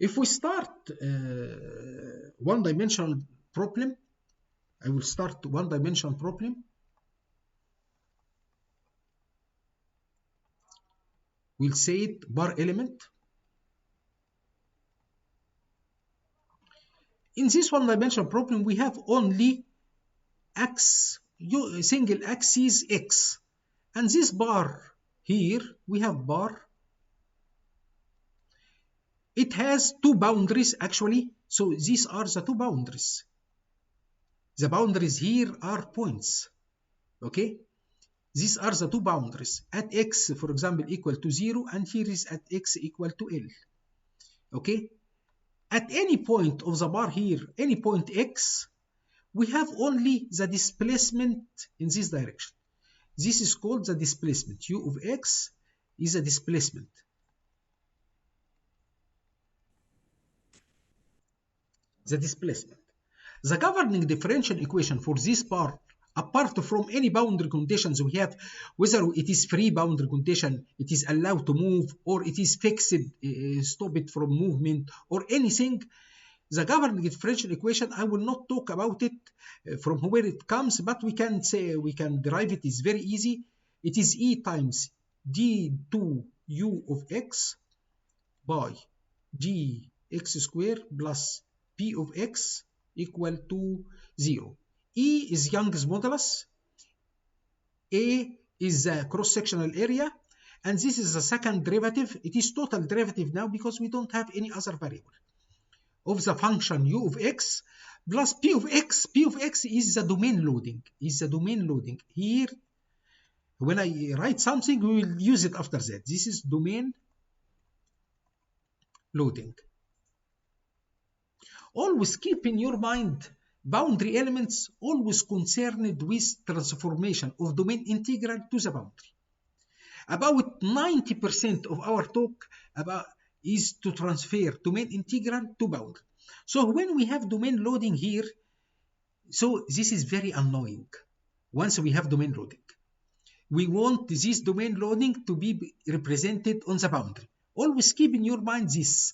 If we start one-dimensional problem, I will start one-dimensional problem. We'll say it bar element. In this one-dimensional problem, we have only single axis x, and this bar here, we have bar. It has two boundaries actually, so these are the two boundaries. The boundaries here are points, okay? These are the two boundaries. At x, for example, equal to 0, and here is at x equal to L, okay? At any point of the bar here, any point x, we have only the displacement in this direction. This is called the displacement. U of x is a displacement. The displacement. The governing differential equation for this part, apart from any boundary conditions we have, whether it is free boundary condition, it is allowed to move, or it is fixed, stop it from movement, or anything, the governing differential equation, I will not talk about it from where it comes, but we can say, we can derive it. It's very easy. It is E times d2u of x by gx squared plus p of x equal to 0. E is Young's modulus, A is the cross-sectional area, and this is the second derivative. It is total derivative now because we don't have any other variable of the function u of x plus p of x. P of x is the domain loading, Here, when I write something, we will use it after that. This is domain loading. Always keep in your mind, boundary elements always concerned with transformation of domain integral to the boundary. About 90% of our talk is to transfer domain integral to boundary. So when we have domain loading here, so this is very annoying. Once we have domain loading, we want this domain loading to be represented on the boundary. Always keep in your mind this.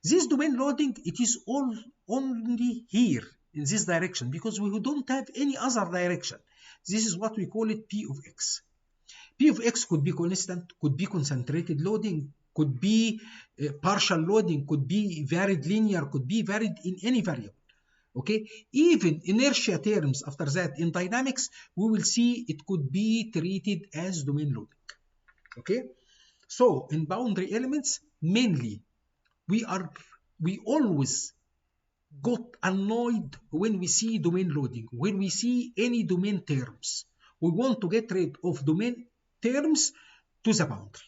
This domain loading, it is only here in this direction because we don't have any other direction. This is what we call it P of x. P of x could be constant, could be concentrated loading, could be partial loading, could be varied linear, could be varied in any variable. Okay, even inertia terms after that in dynamics, we will see it could be treated as domain loading. Okay, so in boundary elements, mainly we always got annoyed when we see domain loading, when we see any domain terms. We want to get rid of domain terms to the boundary.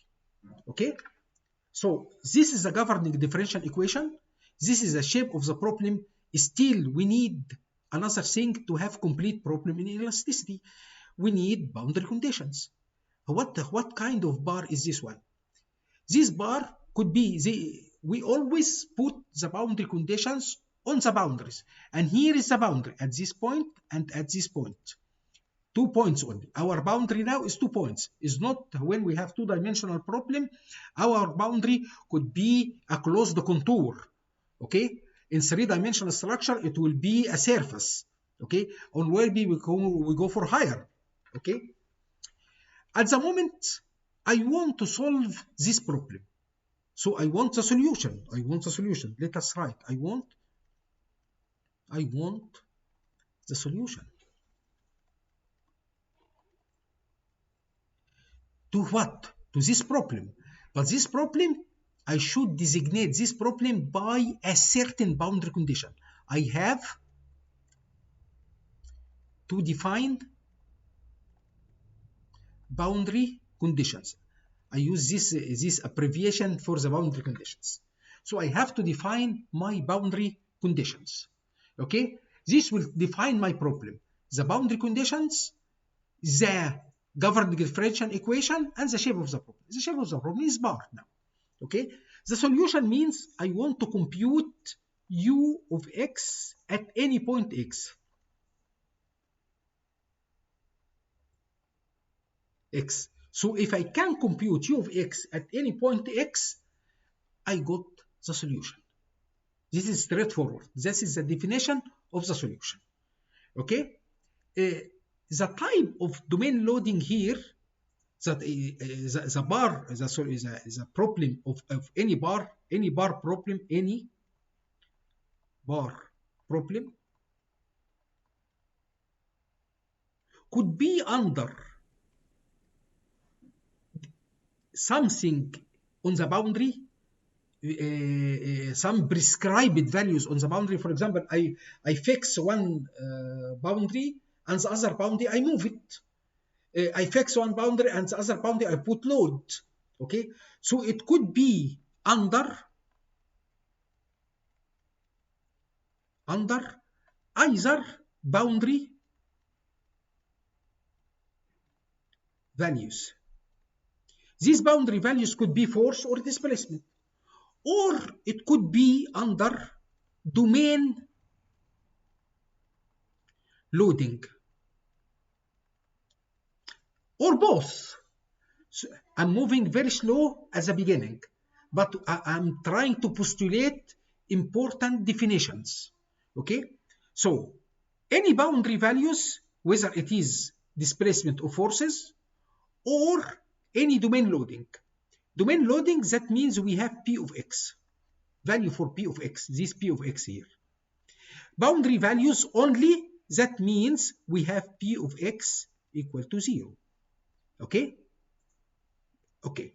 Okay, so this is the governing differential equation. This is the shape of the problem. Still, we need another thing to have complete problem in elasticity. We need boundary conditions. What kind of bar is this one? This bar could be we always put the boundary conditions on the boundaries, and here is the boundary at this point and at this point. 2 points only. Our boundary now is 2 points. It's not when we have two-dimensional problem. Our boundary could be a closed contour. Okay, in three-dimensional structure, it will be a surface. Okay, on where we go for higher. Okay, at the moment, I want to solve this problem. So I want the solution. Let us write. I want the solution. To what? To this problem. But this problem, I should designate this problem by a certain boundary condition. I have to define boundary conditions. I use this abbreviation for the boundary conditions. So I have to define my boundary conditions. Okay, this will define my problem. The boundary conditions, the governing differential equation, and the shape of the problem. The shape of the problem is bar now. Okay, the solution means I want to compute u of x at any point x. So if I can compute u of x at any point x, I got the solution. This is straightforward. This is the definition of the solution. Okay? The type of domain loading here, that the bar, the problem of any bar problem could be under something on the boundary, some prescribed values on the boundary. For example, I fix one boundary, and the other boundary I move it. I fix one boundary, and the other boundary I put load. Okay, so it could be under either boundary values. These boundary values could be force or displacement, or it could be under domain loading, or both. So I'm moving very slow at the beginning, but I'm trying to postulate important definitions. Okay, so any boundary values, whether it is displacement or forces, or any domain loading. Domain loading, that means we have P of X, value for P of X, this P of X here. Boundary values only, that means we have P of X equal to 0. Okay? Okay.